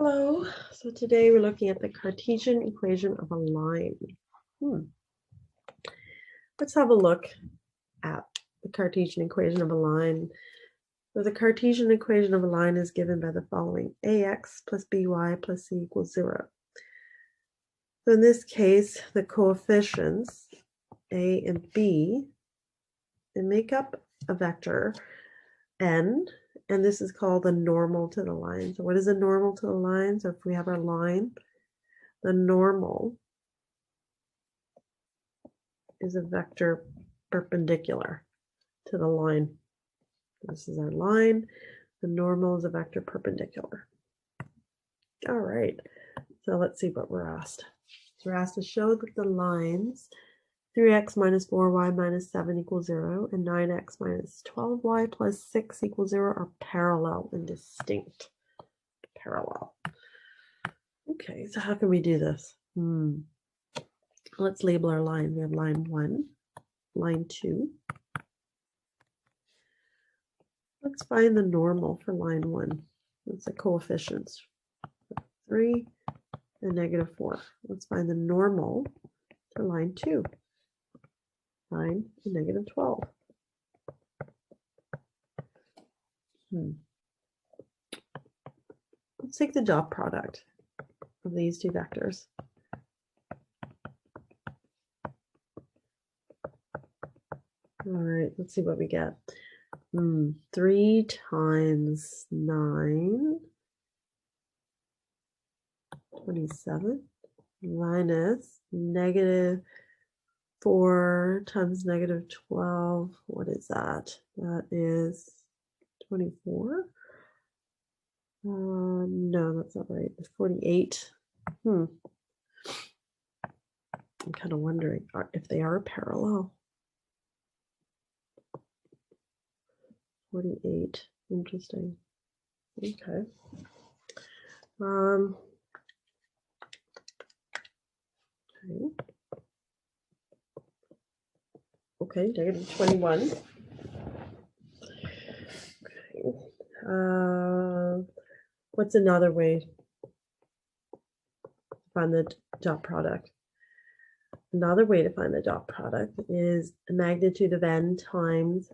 Hello. So today we're looking at the Cartesian equation of a line. Let's have a look at the Cartesian equation of a line. So the Cartesian equation of a line is given by the following: ax plus by plus c equals 0. So in this case, the coefficients a and b, they make up a vector n, and this is called the normal to the line. So what is a normal to the line? So if we have our line, the normal is a vector perpendicular to the line. This is our line. The normal is a vector perpendicular. All right, so let's see what we're asked. So we're asked to show that the lines 3x minus 4y minus 7 equals 0 and 9x minus 12y plus 6 equals 0 are parallel and distinct. Parallel. Okay, so how can we do this? Let's label our line. We have line 1, line 2. Let's find the normal for line 1. That's the coefficients. 3 and negative 4. Let's find the normal to line 2. 9 and negative 12. Let's take the dot product of these two vectors. All right, let's see what we get. 3 times 9, 27, minus negative 4 times negative 12. What is that? That is 24. No, that's not right. It's 48. I'm kind of wondering if they are parallel. 48. Interesting. Okay. Okay, negative 21. Okay. What's another way to find the dot product? Another way to find the dot product is the magnitude of n times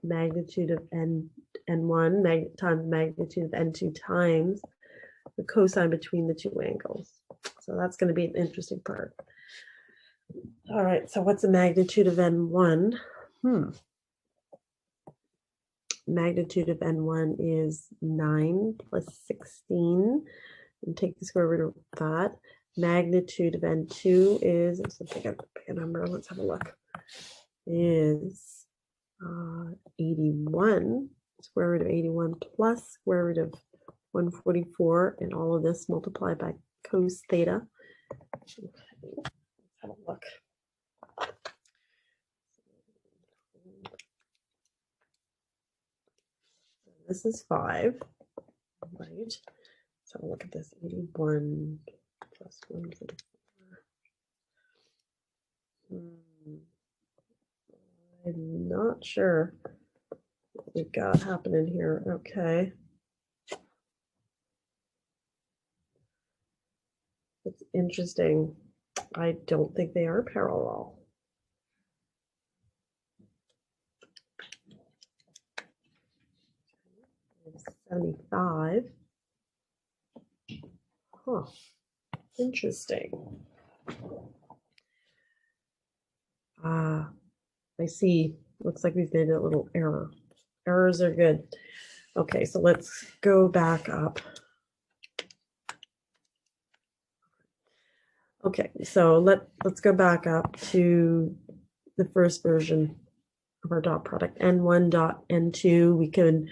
magnitude of n1 times magnitude of n2 times the cosine between the two angles. So that's going to be an interesting part. All right, so what's the magnitude of n1? Magnitude of n1 is 9 plus 16, and take the square root of that. Magnitude of n2 is, let's pick a number, let's have a look, is 81, square root of 81 plus square root of 144, and all of this multiplied by cos theta. Okay, let's have a look. This is 5, right? Let's have a look at this. 81 plus 144. I'm not sure what we've got happening here. Okay. It's interesting. I don't think they are parallel. It's 75. Huh. Interesting. I see. Looks like we've made a little error. Errors are good. Okay, so let's go back up. Okay, so let's go back up to the first version of our dot product. N1 dot N2, we could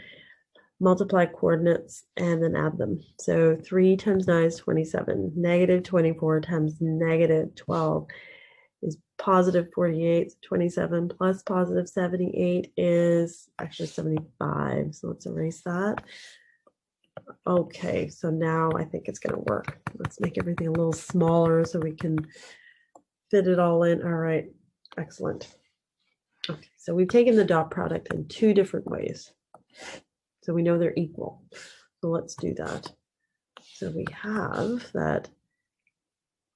multiply coordinates and then add them. So 3 times 9 is 27. Negative 24 times negative 12 is positive 48. 27 plus positive 78 is actually 75. So let's erase that. Okay, so now I think it's going to work. Let's make everything a little smaller so we can fit it all in. All right, excellent. Okay, so we've taken the dot product in 2 different ways. So we know they're equal. So let's do that. So we have that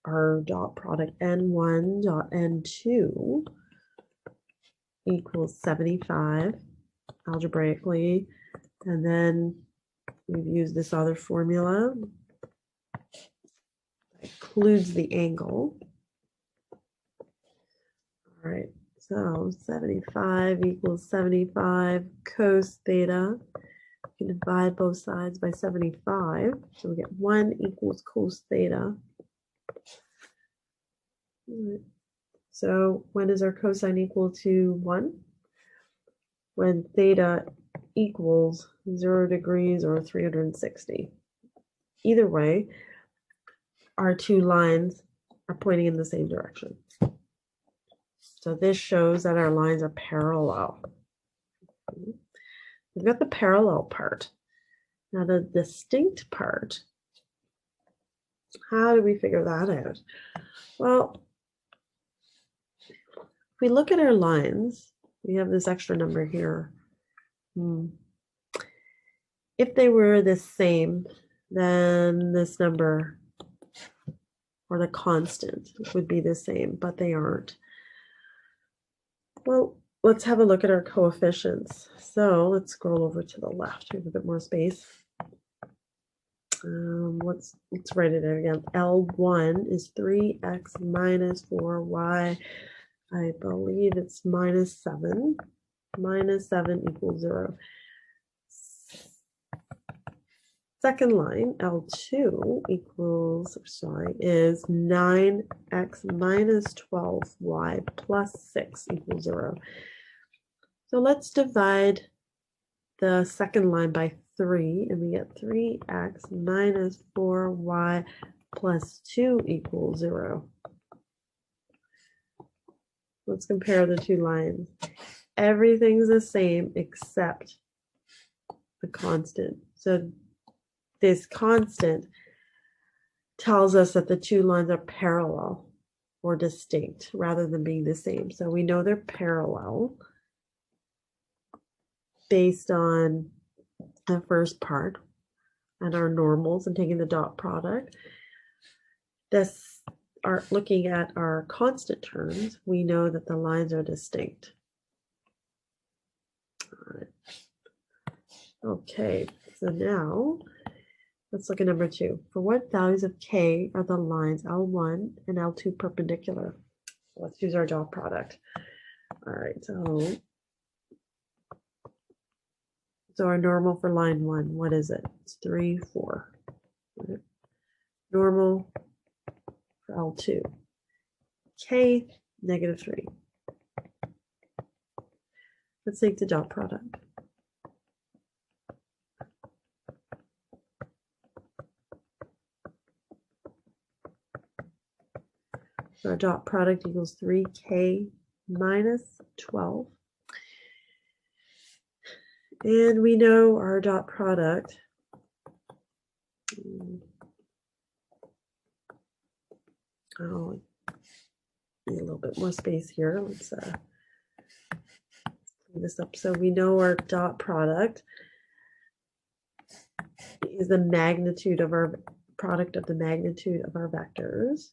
our dot product n1 dot n2 equals 75 algebraically, and then we've used this other formula that includes the angle. All right, so 75 equals 75 cos theta. You can divide both sides by 75, so we get 1 equals cos theta. So when is our cosine equal to 1? When theta equals 0 degrees or 360. Either way, our two lines are pointing in the same direction. So this shows that our lines are parallel. We've got the parallel part. Now the distinct part, how do we figure that out? Well, if we look at our lines, we have this extra number here. If they were the same, then this number or the constant would be the same, but they aren't. Well, let's have a look at our coefficients. So let's scroll over to the left. We have a bit more space. Let's write it out again. L1 is 3x minus 4y. I believe it's minus 7. Minus 7 equals 0. Second line, L2 is 9x minus 12y plus 6 equals 0. So let's divide the second line by 3, and we get 3x minus 4y plus 2 equals 0. Let's compare the two lines. Everything's the same except the constant. So this constant tells us that the two lines are parallel or distinct rather than being the same. So we know they're parallel based on the first part and our normals and taking the dot product. Looking at our constant terms, we know that the lines are distinct. All right. Okay, so now let's look at number 2. For what values of k are the lines L1 and L2 perpendicular? Let's use our dot product. All right, so our normal for line 1, what is it? It's 3, 4. Right. Normal for L2, k, negative 3. Let's take the dot product. So our dot product equals 3k minus 12. And we know our dot product need a little bit more space here. Let's clean this up. So we know our dot product is the magnitude of our product of the magnitude of our vectors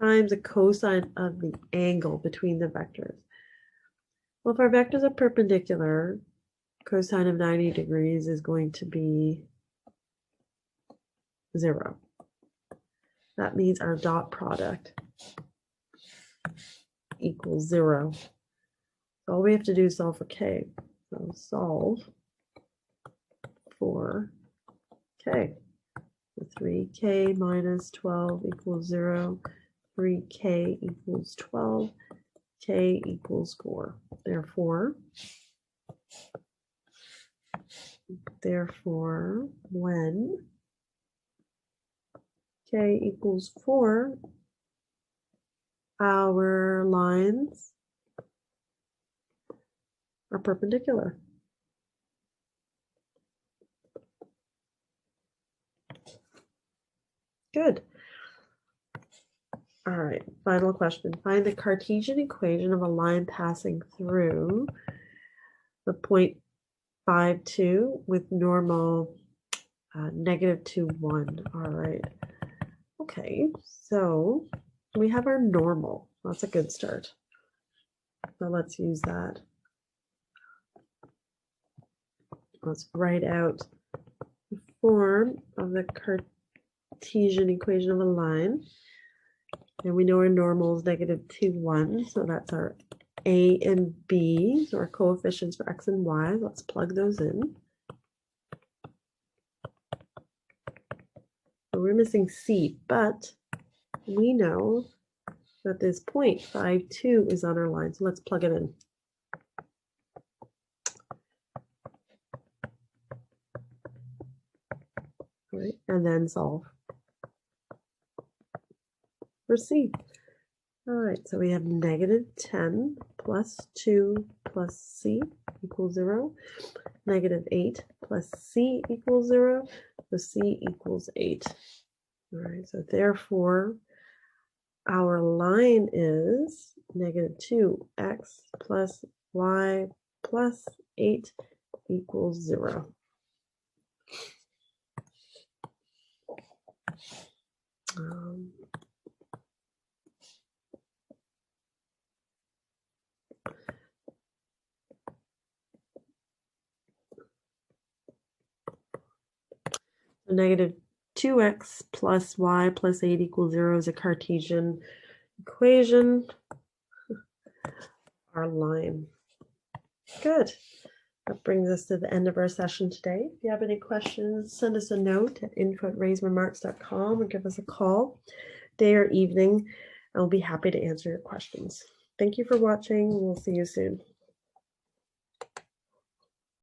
times the cosine of the angle between the vectors. Well, if our vectors are perpendicular, cosine of 90 degrees is going to be 0. That means our dot product equals 0. So all we have to do is solve for k. So solve for k. So 3k minus 12 equals 0. 3k equals 12. K equals 4. Therefore, when k equals 4, our lines are perpendicular. Good. All right, final question. Find the Cartesian equation of a line passing through the point 5, 2 with normal -2, 1. All right. Okay, so we have our normal. That's a good start. So let's use that. Let's write out the form of the Cartesian equation of a line. And we know our normal is -2, 1. So that's our A and B, so our coefficients for x and y. Let's plug those in. So we're missing C, but we know that this 0.52 is on our line. So let's plug it in. Right, and then solve for C. All right, so we have -10 plus 2 plus C equals 0. -8 plus C equals 0. So C equals 8. All right, so therefore, our line is -2x plus y plus 8 equals 0. So -2x plus y plus 8 equals 0 is a Cartesian equation. Our line. Good. That brings us to the end of our session today. If you have any questions, send us a note at info@raiseremarks.com or give us a call, day or evening, and we'll be happy to answer your questions. Thank you for watching. We'll see you soon.